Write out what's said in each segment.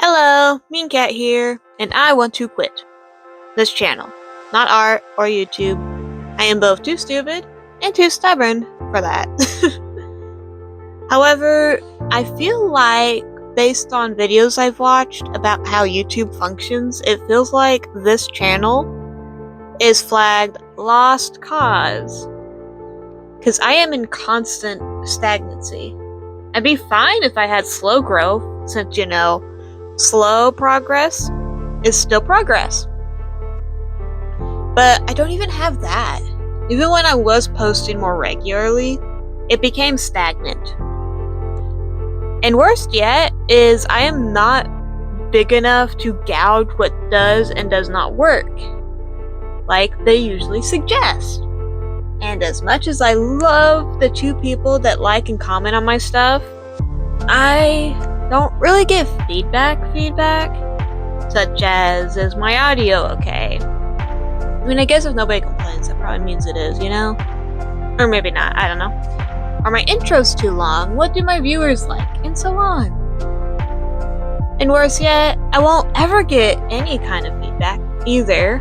Hello, Mean Cat here, and I want to quit this channel. Not art or YouTube. I am both too stupid and too stubborn for that. However, I feel like, based on videos I've watched about how YouTube functions, it feels like this channel is flagged lost cause. Because I am in constant stagnancy. I'd be fine if I had slow growth, since, slow progress is still progress. But I don't even have that. Even when I was posting more regularly, it became stagnant. And worst yet is I am not big enough to gauge what does and does not work, like they usually suggest. And as much as I love the 2 people that like and comment on my stuff, I don't really get feedback, such as, is my audio okay? I mean, I guess if nobody complains, that probably means it is, Or maybe not, I don't know. Are my intros too long? What do my viewers like? And so on. And worse yet, I won't ever get any kind of feedback either,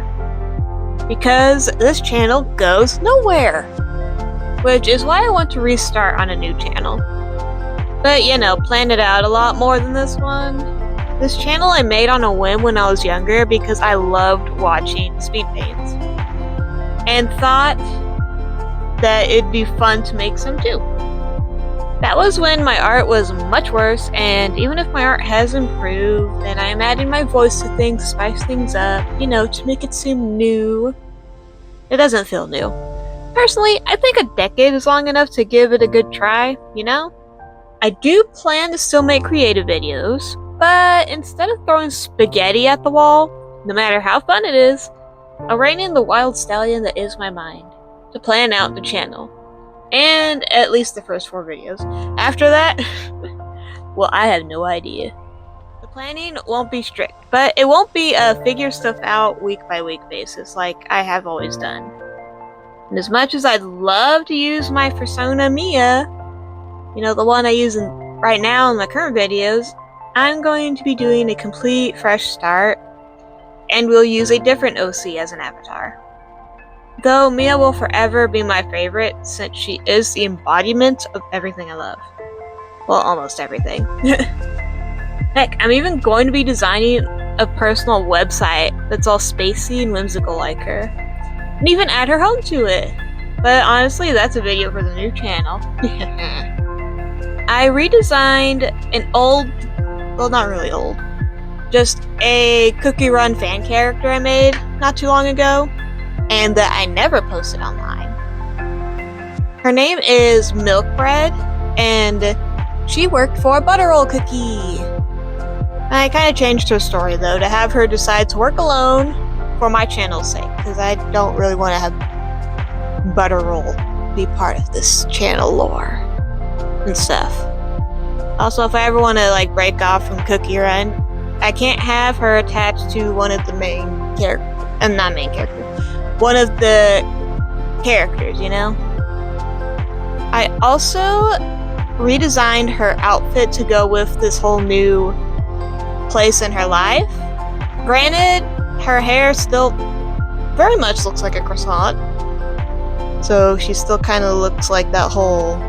because this channel goes nowhere. Which is why I want to restart on a new channel. But, planned it out a lot more than this one. This channel I made on a whim when I was younger because I loved watching speed paints. And thought that it'd be fun to make some too. That was when my art was much worse, and even if my art has improved, and I am adding my voice to things, spice things up, to make it seem new, it doesn't feel new. Personally, I think a decade is long enough to give it a good try, I do plan to still make creative videos, but instead of throwing spaghetti at the wall, no matter how fun it is, I'll rein in the wild stallion that is my mind to plan out the channel. And at least the first 4 videos. After that, well, I have no idea. The planning won't be strict, but it won't be a figure stuff out week by week basis like I have always done. And as much as I'd love to use my persona Mia, the one I use right now in my current videos, I'm going to be doing a complete fresh start, and we'll use a different OC as an avatar. Though Mia will forever be my favorite, since she is the embodiment of everything I love. Well, almost everything. Heck, I'm even going to be designing a personal website that's all spacey and whimsical like her. And even add her home to it. But honestly, that's a video for the new channel. I redesigned an old, well, not really old, just a Cookie Run fan character I made not too long ago, and that I never posted online. Her name is Milk Bread, and she worked for Butterroll Cookie. I kind of changed her story though to have her decide to work alone for my channel's sake, because I don't really want to have Butterroll be part of this channel lore and stuff. Also, if I ever want to break off from Cookie Run, I can't have her attached to one of the main characters. Not main character. One of the characters, I also redesigned her outfit to go with this whole new place in her life. Granted, her hair still very much looks like a croissant, so she still kind of looks like that whole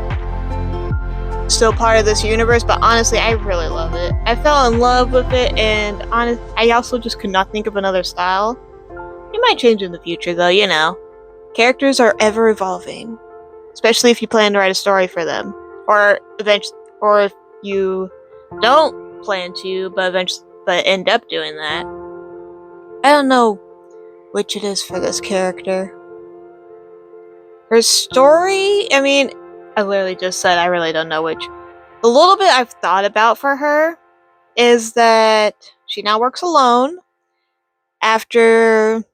still part of this universe, but honestly, I really love it. I fell in love with it, and I also just could not think of another style. It might change in the future, though, Characters are ever evolving, especially if you plan to write a story for them, or if you don't plan to, but end up doing that. I don't know which it is for this character. Her story, I literally just said I really don't know which. The little bit I've thought about for her is that she now works alone after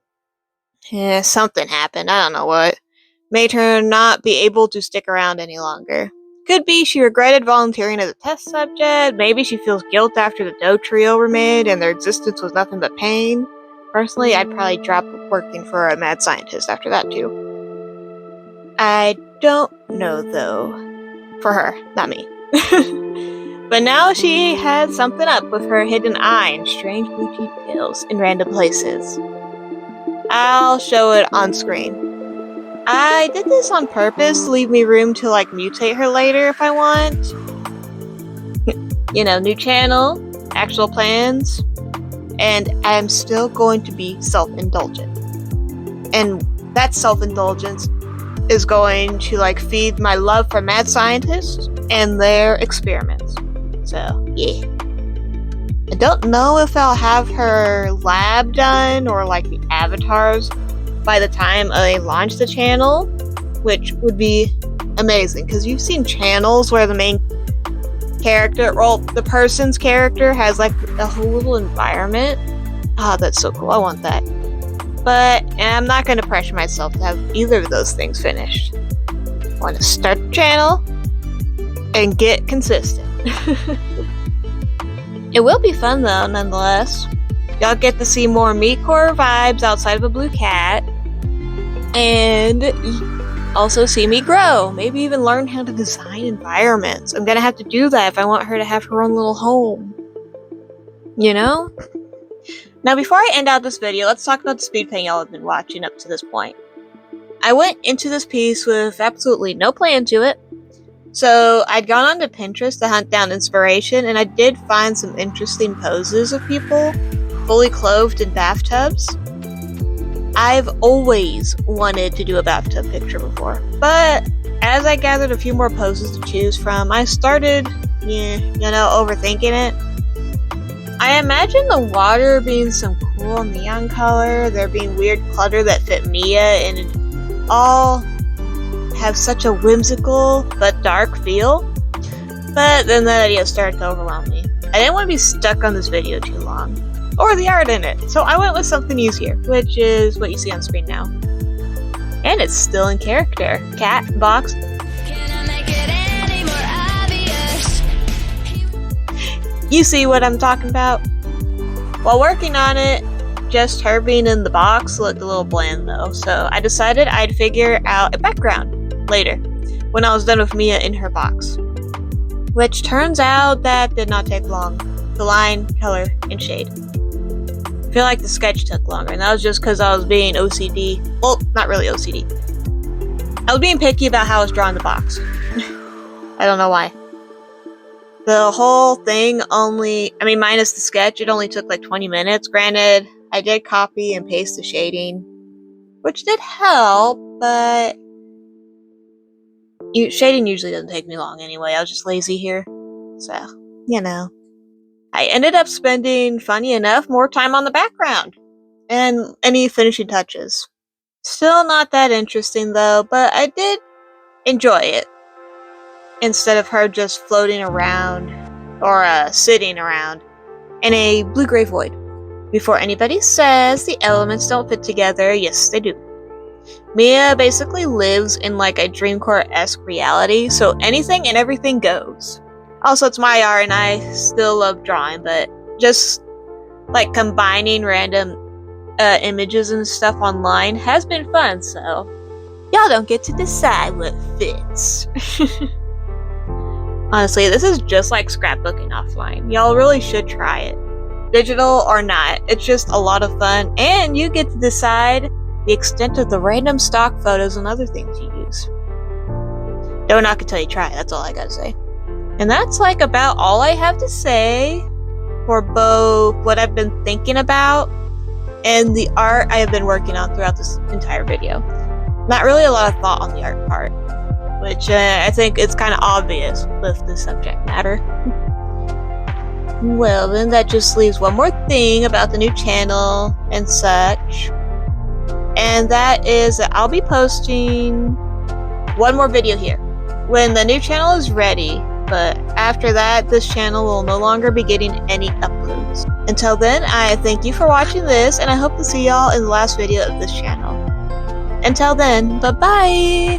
something happened, I don't know what, made her not be able to stick around any longer. Could be she regretted volunteering as a test subject, maybe she feels guilt after the Doe Trio were made and their existence was nothing but pain. Personally, I'd probably drop working for a mad scientist after that too. I don't know though. For her, not me. But now she had something up with her hidden eye and strange blue details in random places. I'll show it on screen. I did this on purpose to leave me room to like mutate her later if I want. You know, new channel, actual plans, and I'm still going to be self-indulgent. And that self-indulgence is going to like feed my love for mad scientists and their experiments. So, yeah. I don't know if I'll have her lab done or like the avatars by the time I launch the channel, which would be amazing because you've seen channels where the main character, well, the person's character has like a whole little environment. Ah, that's so cool. I want that. But I'm not going to pressure myself to have either of those things finished. I want to start the channel and get consistent. It will be fun though, nonetheless. Y'all get to see more meatcore vibes outside of a blue cat. And also see me grow. Maybe even learn how to design environments. I'm gonna have to do that if I want her to have her own little home. You know? Now before I end out this video, let's talk about the speed paint y'all have been watching up to this point. I went into this piece with absolutely no plan to it. So I'd gone onto Pinterest to hunt down inspiration, and I did find some interesting poses of people fully clothed in bathtubs. I've always wanted to do a bathtub picture before, but as I gathered a few more poses to choose from, I started, overthinking it. I imagine the water being some cool neon color, there being weird clutter that fit Mia, and it all have such a whimsical but dark feel. But then the idea started to overwhelm me. I didn't want to be stuck on this video too long, or the art in it, so I went with something easier, which is what you see on screen now. And it's still in character. Cat, box. Can I make it any more obvious? You see what I'm talking about? While working on it, just her being in the box looked a little bland though, so I decided I'd figure out a background later, when I was done with Mia in her box. Which turns out that did not take long. The line, color, and shade. I feel like the sketch took longer, and that was just because I was being OCD. Well, not really OCD. I was being picky about how I was drawing the box. I don't know why. The whole thing minus the sketch, it only took like 20 minutes. Granted, I did copy and paste the shading, which did help, but shading usually doesn't take me long anyway. I was just lazy here. So, you know. I ended up spending, funny enough, more time on the background and any finishing touches. Still not that interesting though, but I did enjoy it. Instead of her just floating around or sitting around in a blue-gray void. Before anybody says the elements don't fit together, yes, they do. Mia basically lives in like a Dreamcore-esque reality, so anything and everything goes. Also, it's my art and I still love drawing, but just like combining random images and stuff online has been fun, so y'all don't get to decide what fits. Honestly, this is just like scrapbooking offline. Y'all really should try it. Digital or not, it's just a lot of fun, and you get to decide the extent of the random stock photos and other things you use. Don't knock until you try, that's all I gotta say. And that's like about all I have to say for both what I've been thinking about and the art I have been working on throughout this entire video. Not really a lot of thought on the art part, which I think it's kind of obvious with the subject matter. Well, then that just leaves one more thing about the new channel and such. And that is that I'll be posting one more video here when the new channel is ready. But after that, this channel will no longer be getting any uploads. Until then, I thank you for watching this, and I hope to see y'all in the last video of this channel. Until then, bye-bye!